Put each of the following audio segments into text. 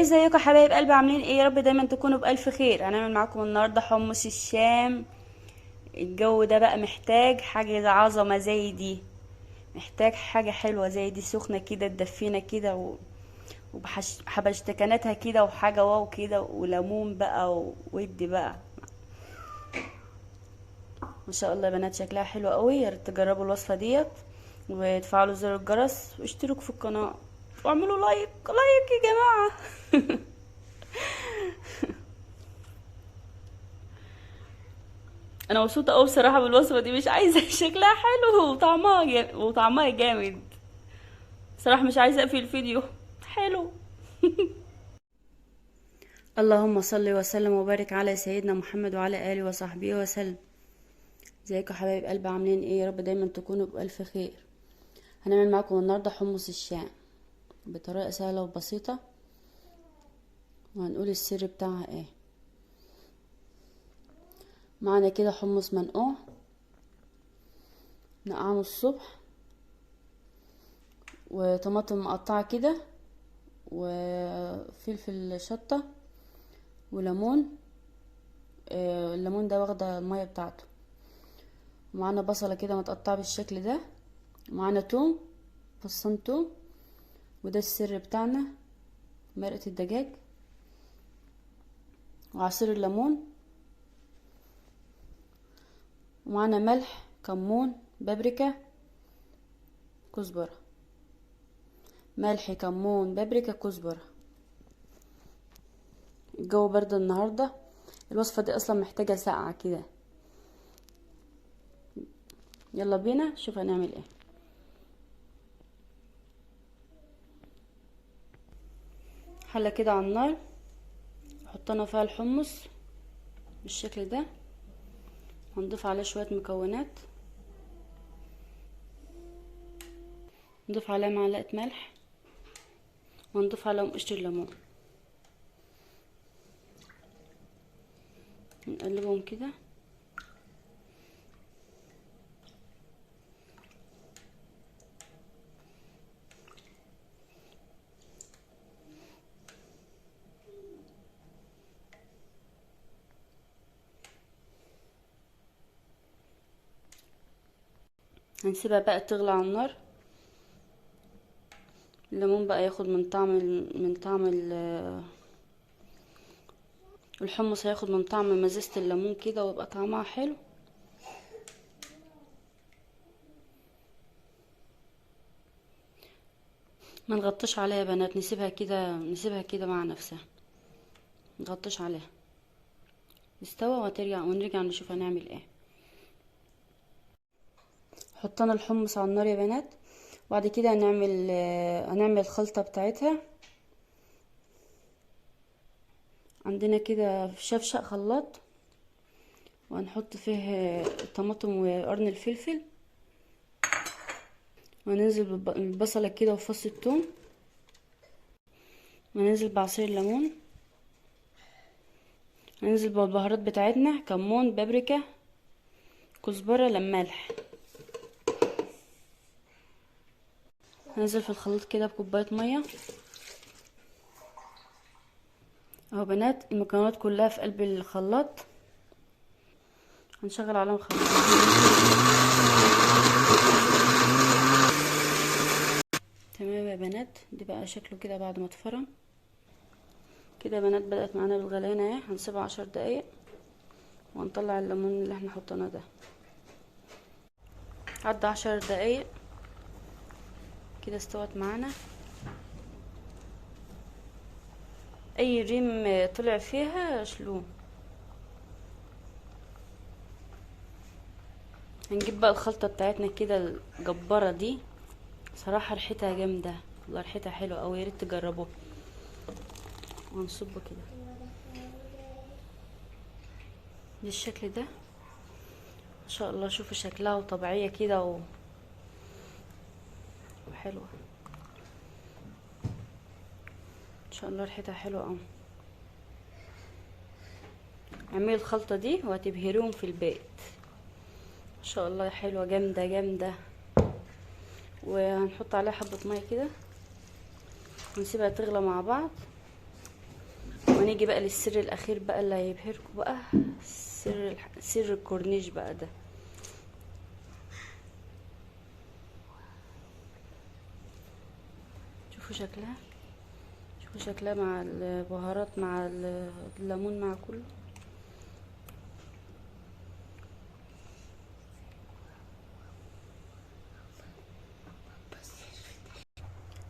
ازيكم يا حبايب قلبي؟ عاملين ايه؟ يا رب دايما تكونوا بألف خير. هنعمل معاكم النهارده حمص الشام. الجو ده بقى محتاج حاجة عظمة زي دي، محتاج حاجة حلوة زي دي سخنة كده تدفينا كده وبحبشتكناتها كده وحاجة واو كده وليمون بقى ودي بقى. ما شاء الله يا بنات شكلها حلو قوي. يا ريت تجربوا الوصفة ديت وتفعلوا زر الجرس واشتركوا في القناة واعملوا لايك لايك يا جماعة. انا مبسوطه قوي بصراحه بالوصفه دي، مش عايزه شكلها حلو وطعمها جامد. صراحه مش عايزه اقفل الفيديو. حلو. اللهم صل وسلم وبارك على سيدنا محمد وعلى اله وصحبه وسلم. ازيكم يا حبايب قلبي؟ عاملين ايه؟ يا رب دايما تكونوا بالف خير. هنعمل معاكم النهارده حمص الشام بطريقه سهله وبسيطه، وهنقول السر بتاعها ايه. معانا كده حمص منقوع نقعه الصبح، وطماطم مقطعه كده، وفلفل شطه، وليمون. الليمون ده واخده الميه بتاعته. ومعانا بصله كده متقطعه بالشكل ده، ومعانا توم، فصين توم. وده السر بتاعنا، مرقه الدجاج وعصير الليمون. ومعانا ملح، كمون، بابريكا، كزبره. ملح، كمون، بابريكا، كزبره. الجو برد النهارده، الوصفه دي اصلا محتاجه ساقعه كده. يلا بينا شوف هنعمل ايه. حله كده على النار، حطينا فيها الحمص بالشكل ده. هنضيف عليه شويه مكونات، نضيف عليه معلقه ملح، وهنضيف عليهم قشر الليمون. نقلبهم كده. هنسيبها بقى تغلى على النار. الليمون بقى ياخد الحمص هياخد من طعم مزازة الليمون كده، ويبقى طعمها حلو. ما نغطش عليها يا بنات، نسيبها كده مع نفسها، نغطش عليها استوى ونرجع نشوف هنعمل ايه. حطينا الحمص على النار يا بنات، وبعد كده هنعمل الخلطة بتاعتها. عندنا كده شفشق خلاط، وهنحط فيه الطماطم وقرن الفلفل، وننزل بالبصلة كده وفص الثوم، وننزل بعصير الليمون، هننزل بالبهارات بتاعتنا كمون، بابريكا، كزبرة، ملح. هننزل في الخليط كده بكوباية مية. اهو بنات المكونات كلها في قلب الخلاط. هنشغل عليهم خلاط. تمام يا بنات، دي بقى شكله كده بعد ما اتفرم كده يا بنات. بدأت معانا بالغليانة اهي. هنسيبها 10 دقايق وهنطلع الليمون اللي احنا حطيناه ده. عدى 10 دقايق كده، استوت معانا. اي ريم طلع فيها شلوه. هنجيب بقى الخلطة بتاعتنا كده الجبارة دي، صراحة ريحتها جامدة والله، ريحتها حلوة اوي، ياريت تجربوها. وهنصبه كده بالشكل ده. ما شاء الله، شوفوا شكلها وطبيعية كده وحلوة. ان شاء الله ريحتها حلوة اوي. اعملي الخلطة دي وهتبهريهم في البيت. ما شاء الله حلوة جامدة جامدة. وهنحط عليها حبة مية كده ونسيبها تغلى مع بعض. ونيجي بقى للسر الاخير بقى اللي هيبهركم بقى، سر الكورنيش بقى ده. شوفوا شكلها، شوفوا شكلها مع البهارات مع الليمون مع كله.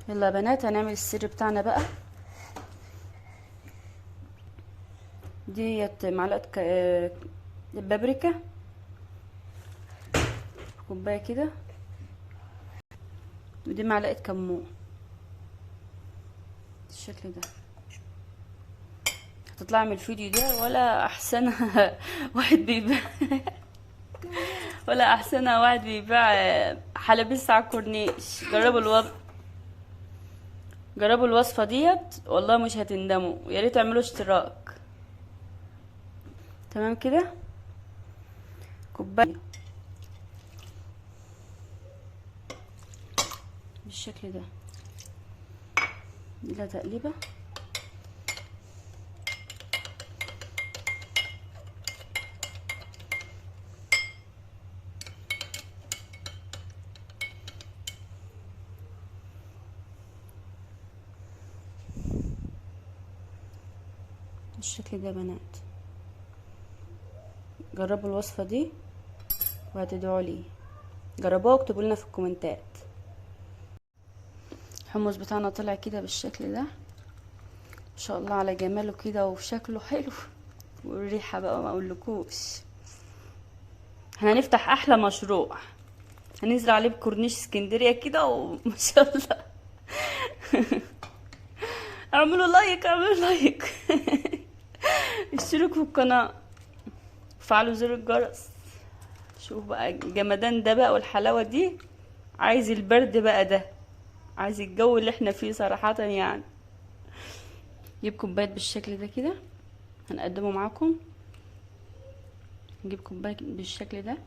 يلا يا بنات هنعمل السر بتاعنا بقى. ديت معلقه بابريكا، كوبايه كده، ودي معلقه كمون بالشكل ده. هتطلع من الفيديو ده ولا احسنها واحد بيبيع ولا احسنها واحد بيبيع حلبس على الكورنيش. جربوا الوصفه ديت والله مش هتندموا، ويا ريت تعملوا اشتراك. تمام كده، كوبايه بالشكل ده، نديلها تقليبه. بالشكل ده يا بنات، جربوا الوصفه دي وهتدعوا لي. جربوها واكتبوا لنا في الكومنتات. الحمص بتاعنا طلع كده بالشكل ده، ما شاء الله على جماله كده وشكله حلو، والريحه بقى ما اقولكوش. احنا هنفتح احلى مشروع، هنزرع عليه بكورنيش اسكندريه كده وما شاء الله. اعملوا لايك، اعملوا لايك. اشتركوا في القناه، وفعلوا زر الجرس. شوف بقى الجمدان ده بقى والحلاوه دي. عايز البرد بقى ده، عايز الجو اللي احنا فيه صراحه يعني. نجيب كوبايه بالشكل ده كده، هنقدمه معاكم. نجيب كوبايه بالشكل ده،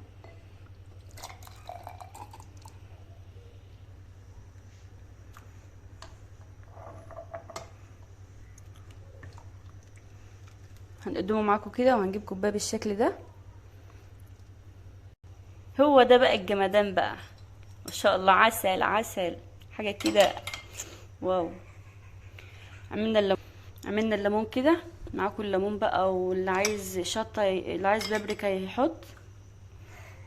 هنقدمه معاكم كده، وهنجيب كوبايه بالشكل ده. هو ده بقى الجمدان بقى، ما شاء الله، عسل عسل حاجه كده، واو. عملنا الليمون كده معاكم، الليمون بقى، واللي عايز شطه، اللي عايز بابريكا يحط،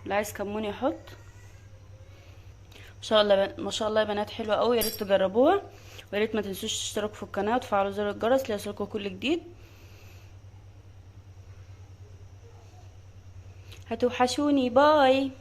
اللي عايز كمون يحط. ما شاء الله ما شاء الله يا بنات، حلوه قوي، يا ريت تجربوها، ويا ريت ما تنسوش تشتركوا في القناه وتفعلوا زر الجرس ليصلكوا كل جديد. هتوحشوني، باي.